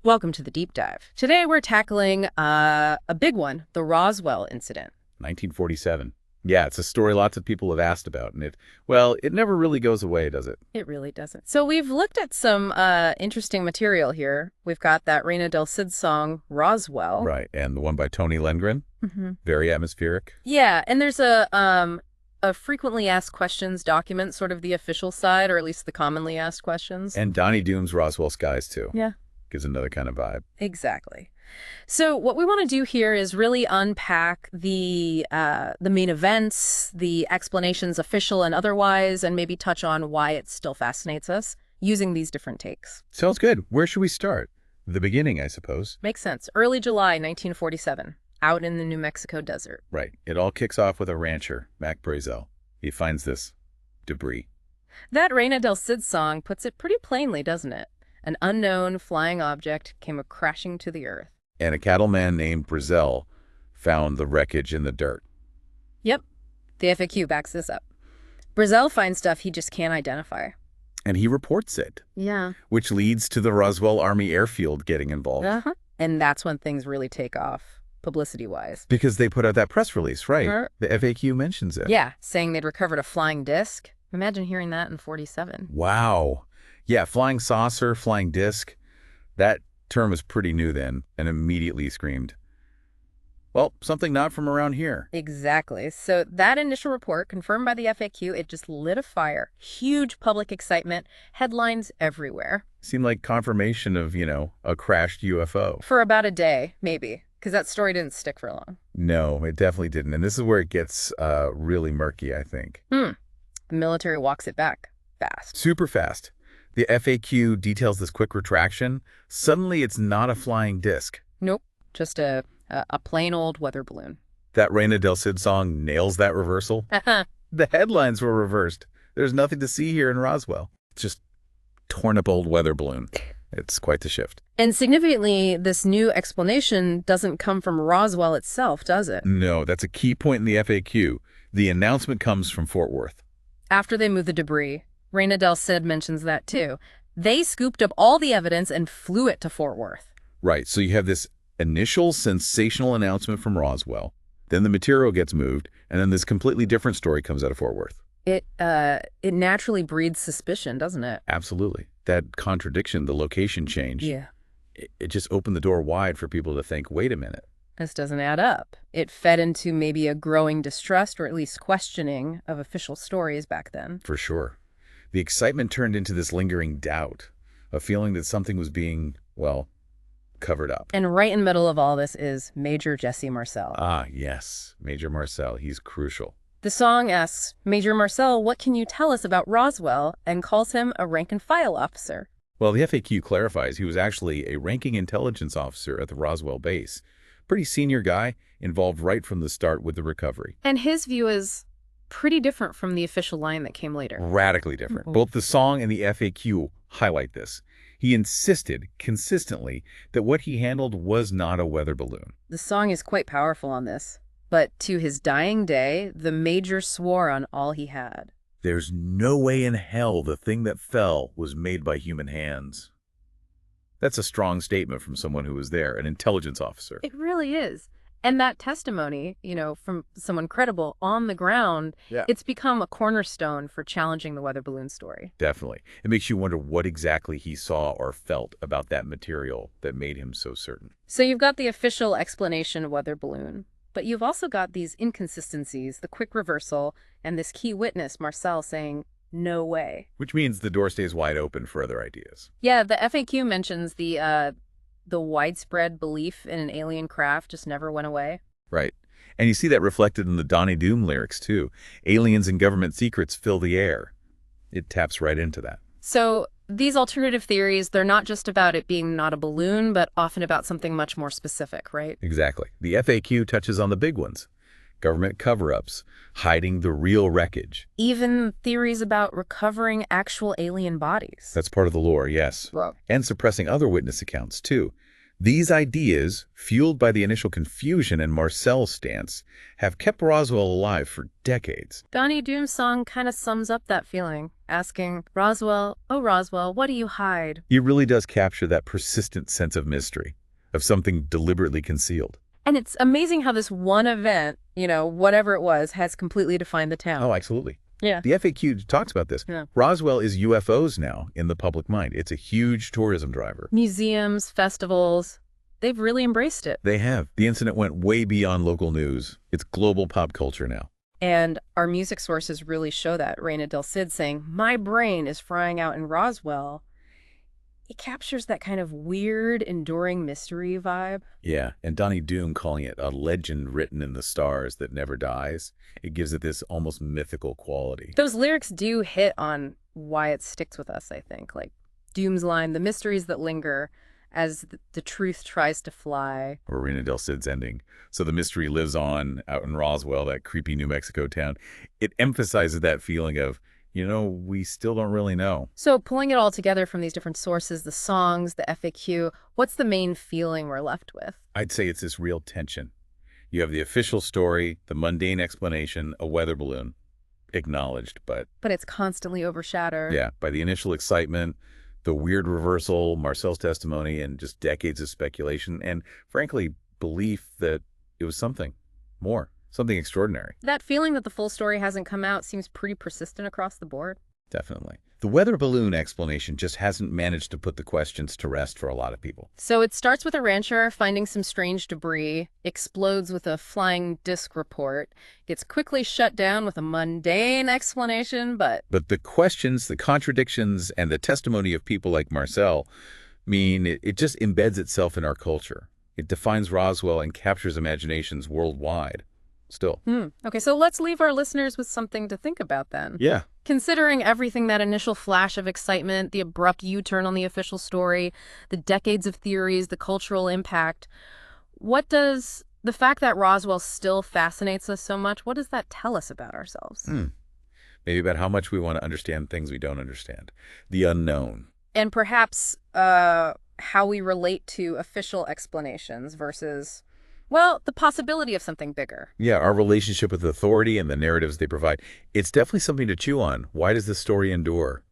Welcome to the deep dive. Today we're tackling a big one, the Roswell incident. 1947. Yeah, it's a story lots of people have asked about, and it never really goes away, does it? It really doesn't. So we've looked at some interesting material here. We've got that Reina del Cid song, Roswell. Right, and the one by Tony Lengren, very atmospheric. Yeah, and there's a frequently asked questions document, sort of the official side, or at least the commonly asked questions. And Donny Doom's Roswell Skies, too. Yeah. Gives another kind of vibe. Exactly. So what we want to do here is really unpack the main events, the explanations, official and otherwise, and maybe touch on why it still fascinates us using these different takes. Sounds good. Where should we start? The beginning, I suppose. Makes sense. Early July 1947, out in the New Mexico desert. Right. It all kicks off with a rancher, Mac Brazel. He finds this debris. That Reina del Cid song puts it pretty plainly, doesn't it? An unknown flying object came crashing to the earth. And a cattleman named Brazel found the wreckage in the dirt. Yep. The FAQ backs this up. Brazel finds stuff he just can't identify. And he reports it. Yeah. Which leads to the Roswell Army Airfield getting involved. And that's when things really take off, publicity-wise. Because they put out that press release, right? The FAQ mentions it. Yeah, saying they'd recovered a flying disc. Imagine hearing that in 47. Wow. Yeah, flying saucer, flying disc. That term was pretty new then, and immediately screamed, well, something not from around here. Exactly. So that initial report, confirmed by the FAQ, it just lit a fire. Huge public excitement, headlines everywhere. Seemed like confirmation of, a crashed UFO. For about a day, maybe, because that story didn't stick for long. No, it definitely didn't. And this is where it gets really murky, I think. The military walks it back fast. Super fast. The FAQ details this quick retraction. Suddenly, it's not a flying disc. Nope, just a plain old weather balloon. That Reina del Cid song nails that reversal. The headlines were reversed. There's nothing to see here in Roswell. It's just torn up old weather balloon. It's quite the shift. And significantly, this new explanation doesn't come from Roswell itself, does it? No, that's a key point in the FAQ. The announcement comes from Fort Worth. After they move the debris, Reina del Cid mentions that too. They scooped up all the evidence and flew it to Fort Worth. Right, so you have this initial sensational announcement from Roswell, then the material gets moved, and then this completely different story comes out of Fort Worth. It naturally breeds suspicion, doesn't it? Absolutely. That contradiction, the location change, it just opened the door wide for people to think, wait a minute. This doesn't add up. It fed into maybe a growing distrust or at least questioning of official stories back then. For sure. The excitement turned into this lingering doubt, a feeling that something was being, covered up. And right in the middle of all this is Major Jesse Marcel. Ah, yes. Major Marcel. He's crucial. The song asks, Major Marcel, what can you tell us about Roswell? And calls him a rank-and-file officer. Well, the FAQ clarifies he was actually a ranking intelligence officer at the Roswell base. Pretty senior guy, involved right from the start with the recovery. And his view is pretty different from the official line that came later. Radically different. Both the song and the FAQ highlight this. He insisted consistently that what he handled was not a weather balloon. The song is quite powerful on this. But to his dying day, the Major swore on all he had. There's no way in hell the thing that fell was made by human hands. That's a strong statement from someone who was there, an intelligence officer. It really is. And that testimony, from someone credible on the ground, it's become a cornerstone for challenging the weather balloon story. Definitely. It makes you wonder what exactly he saw or felt about that material that made him so certain. So you've got the official explanation of weather balloon, but you've also got these inconsistencies, the quick reversal, and this key witness, Marcel, saying, no way. Which means the door stays wide open for other ideas. Yeah, the FAQ mentions the widespread belief in an alien craft just never went away. Right. And you see that reflected in the Donny Doom lyrics, too. Aliens and government secrets fill the air. It taps right into that. So these alternative theories, they're not just about it being not a balloon, but often about something much more specific, right? Exactly. The FAQ touches on the big ones. Government cover-ups, hiding the real wreckage. Even theories about recovering actual alien bodies. That's part of the lore, yes. Wow. And suppressing other witness accounts, too. These ideas, fueled by the initial confusion and Marcel's stance, have kept Roswell alive for decades. Donny Doom's song kind of sums up that feeling, asking, Roswell, oh Roswell, what do you hide? It really does capture that persistent sense of mystery, of something deliberately concealed. And it's amazing how this one event, whatever it was, has completely defined the town. Oh, absolutely. Yeah. The FAQ talks about this. Yeah. Roswell is UFOs now in the public mind. It's a huge tourism driver. Museums, festivals, they've really embraced it. They have. The incident went way beyond local news. It's global pop culture now. And our music sources really show that. Reina Del Cid saying, my brain is frying out in Roswell. It captures that kind of weird, enduring mystery vibe. Yeah, and Donny Doom calling it a legend written in the stars that never dies. It gives it this almost mythical quality. Those lyrics do hit on why it sticks with us, I think. Like Doom's line, the mysteries that linger as the truth tries to fly. Or Reina Del Cid's ending. So the mystery lives on out in Roswell, that creepy New Mexico town. It emphasizes that feeling of, we still don't really know. So pulling it all together from these different sources, the songs, the FAQ, what's the main feeling we're left with? I'd say it's this real tension. You have the official story, the mundane explanation, a weather balloon, acknowledged, but it's constantly overshadowed. yeah, by the initial excitement, the weird reversal, Marcel's testimony, and just decades of speculation, and frankly, belief that it was something more. Something extraordinary. That feeling that the full story hasn't come out seems pretty persistent across the board. Definitely. The weather balloon explanation just hasn't managed to put the questions to rest for a lot of people. So it starts with a rancher finding some strange debris, explodes with a flying disc report, gets quickly shut down with a mundane explanation, but the questions, the contradictions, and the testimony of people like Marcel mean it just embeds itself in our culture. It defines Roswell and captures imaginations worldwide. Still. Okay, so let's leave our listeners with something to think about then. Yeah. Considering everything, that initial flash of excitement, the abrupt U-turn on the official story, the decades of theories, the cultural impact, what does the fact that Roswell still fascinates us so much, what does that tell us about ourselves? Maybe about how much we want to understand things we don't understand. The unknown. And perhaps how we relate to official explanations versus, well, the possibility of something bigger. Yeah, our relationship with authority and the narratives they provide. It's definitely something to chew on. Why does this story endure?